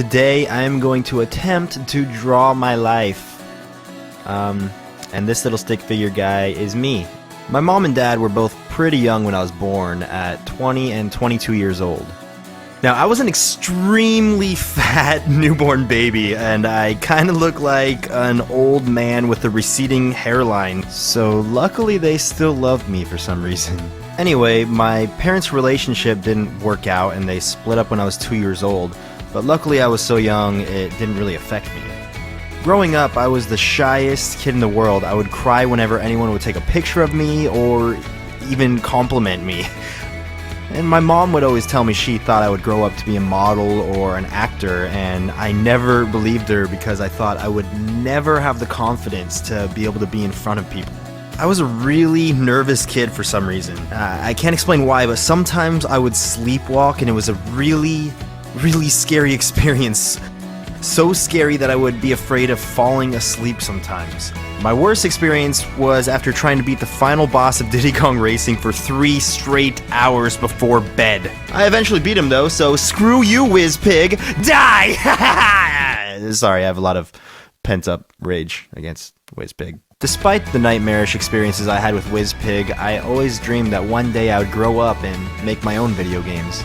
Today I am going to attempt to draw my life. And this little stick figure guy is me. My mom and dad were both pretty young when I was born, at 20 and 22 years old. Now, I was an extremely fat newborn baby, and I kind of look like an old man with a receding hairline, so luckily they still loved me for some reason. Anyway, my parents' relationship didn't work out and they split up when I was 2 years old, but luckily I was so young it didn't really affect me. Growing up, I was the shyest kid in the world. I would cry whenever anyone would take a picture of me or even compliment me. And my mom would always tell me she thought I would grow up to be a model or an actor, and I never believed her because I thought I would never have the confidence to be able to be in front of people. I was a really nervous kid for some reason. I can't explain why, but sometimes I would sleepwalk and it was a really scary experience. So scary that I would be afraid of falling asleep sometimes. My worst experience was after trying to beat the final boss of Diddy Kong Racing for 3 straight hours before bed. I eventually beat him though, so screw you, WizPig! Die! Sorry, I have a lot of pent-up rage against WizPig. Despite the nightmarish experiences I had with WizPig, I always dreamed that one day I would grow up and make my own video games.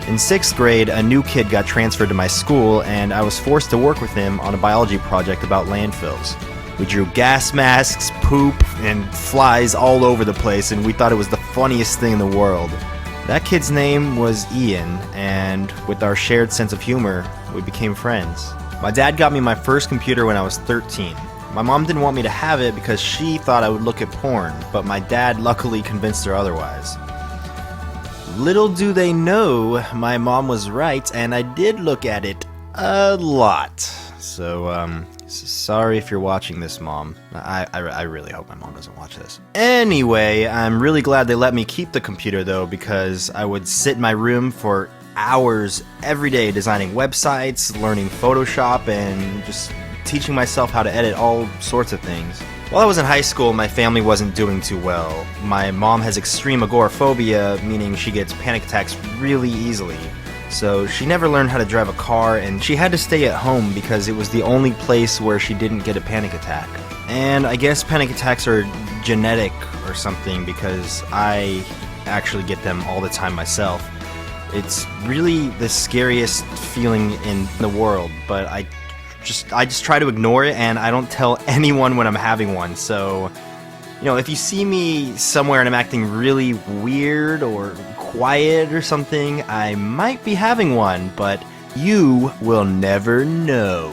In 6th grade, a new kid got transferred to my school, and I was forced to work with him on a biology project about landfills. We drew gas masks, poop, and flies all over the place, and we thought it was the funniest thing in the world. That kid's name was Ian, and with our shared sense of humor, we became friends. My dad got me my first computer when I was 13. My mom didn't want me to have it because she thought I would look at porn, but my dad luckily convinced her otherwise. Little do they know, my mom was right, and I did look at it a lot. So, sorry if you're watching this, Mom. I really hope my mom doesn't watch this. Anyway, I'm really glad they let me keep the computer, though, because I would sit in my room for hours every day designing websites, learning Photoshop, and just teaching myself how to edit all sorts of things. While I was in high school, my family wasn't doing too well. My mom has extreme agoraphobia, meaning she gets panic attacks really easily. So she never learned how to drive a car, and she had to stay at home because it was the only place where she didn't get a panic attack. And I guess panic attacks are genetic or something because I actually get them all the time myself. It's really the scariest feeling in the world, but I just try to ignore it, and I don't tell anyone when I'm having one. So, you know, if you see me somewhere and I'm acting really weird or quiet or something, I might be having one, but you will never know.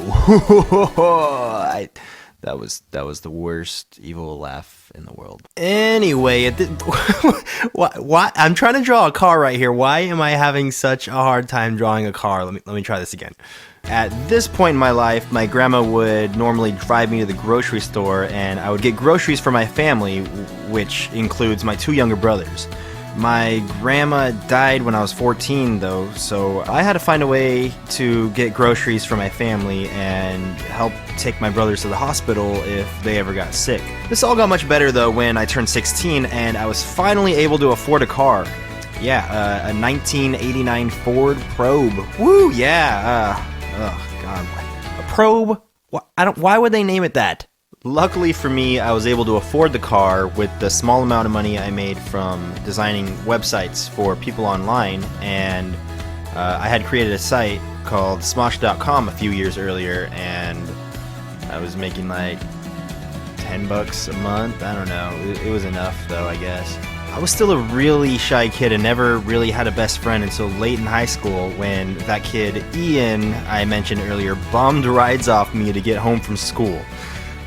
That was the worst evil laugh in the world. Anyway, why I'm trying to draw a car right here. Why am I having such a hard time drawing a car? Let me try this again. At this point in my life, my grandma would normally drive me to the grocery store, and I would get groceries for my family, which includes my 2 younger brothers. My grandma died when I was 14, though, so I had to find a way to get groceries for my family and help take my brothers to the hospital if they ever got sick. This all got much better, though, when I turned 16 and I was finally able to afford a car. Yeah, a 1989 Ford Probe. Woo, yeah, oh god, a Probe? Why would they name it that? Luckily for me, I was able to afford the car with the small amount of money I made from designing websites for people online, and I had created a site called Smosh.com a few years earlier, and I was making like $10 a month. I don't know, it was enough though, I guess. I was still a really shy kid and never really had a best friend until late in high school when that kid, Ian, I mentioned earlier, bummed rides off me to get home from school.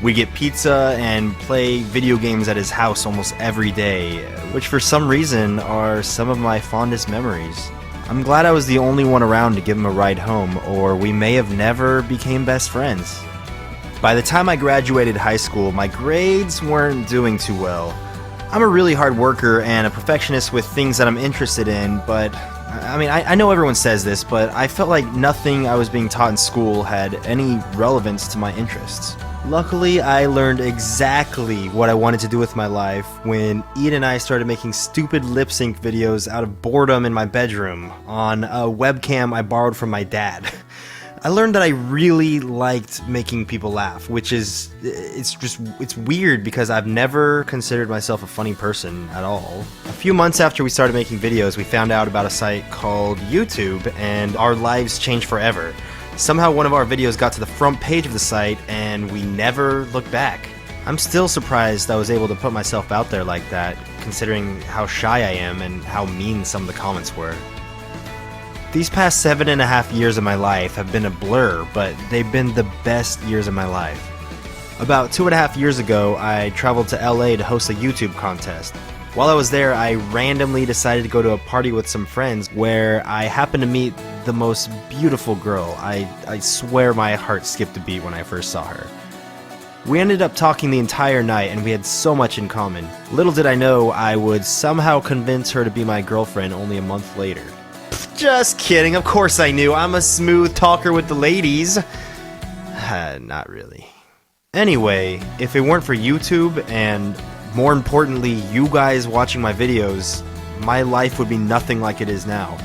We'd get pizza and play video games at his house almost every day, which for some reason are some of my fondest memories. I'm glad I was the only one around to give him a ride home, or we may have never became best friends. By the time I graduated high school, my grades weren't doing too well. I'm a really hard worker and a perfectionist with things that I'm interested in, but I know everyone says this, but I felt like nothing I was being taught in school had any relevance to my interests. Luckily, I learned exactly what I wanted to do with my life when Ian and I started making stupid lip sync videos out of boredom in my bedroom on a webcam I borrowed from my dad. I learned that I really liked making people laugh, which is, it's weird because I've never considered myself a funny person at all. A few months after we started making videos, we found out about a site called YouTube, and our lives changed forever. Somehow one of our videos got to the front page of the site, and we never looked back. I'm still surprised I was able to put myself out there like that, considering how shy I am and how mean some of the comments were. These past 7.5 years of my life have been a blur, but they've been the best years of my life. About 2.5 years ago, I traveled to LA to host a YouTube contest. While I was there, I randomly decided to go to a party with some friends where I happened to meet the most beautiful girl. I swear my heart skipped a beat when I first saw her. We ended up talking the entire night and we had so much in common. Little did I know I would somehow convince her to be my girlfriend only a month later. Just kidding, of course I knew. I'm a smooth talker with the ladies. Not really. Anyway, if it weren't for YouTube and, more importantly, you guys watching my videos, my life would be nothing like it is now.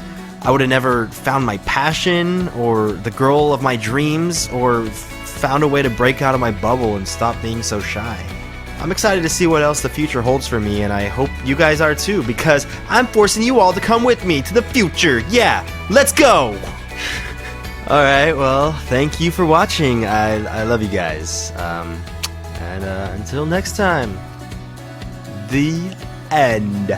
I would have never found my passion, or the girl of my dreams, or found a way to break out of my bubble and stop being so shy. I'm excited to see what else the future holds for me, and I hope you guys are too, because I'm forcing you all to come with me to the future. Yeah, let's go! Alright, well, thank you for watching. I love you guys. And until next time, the end.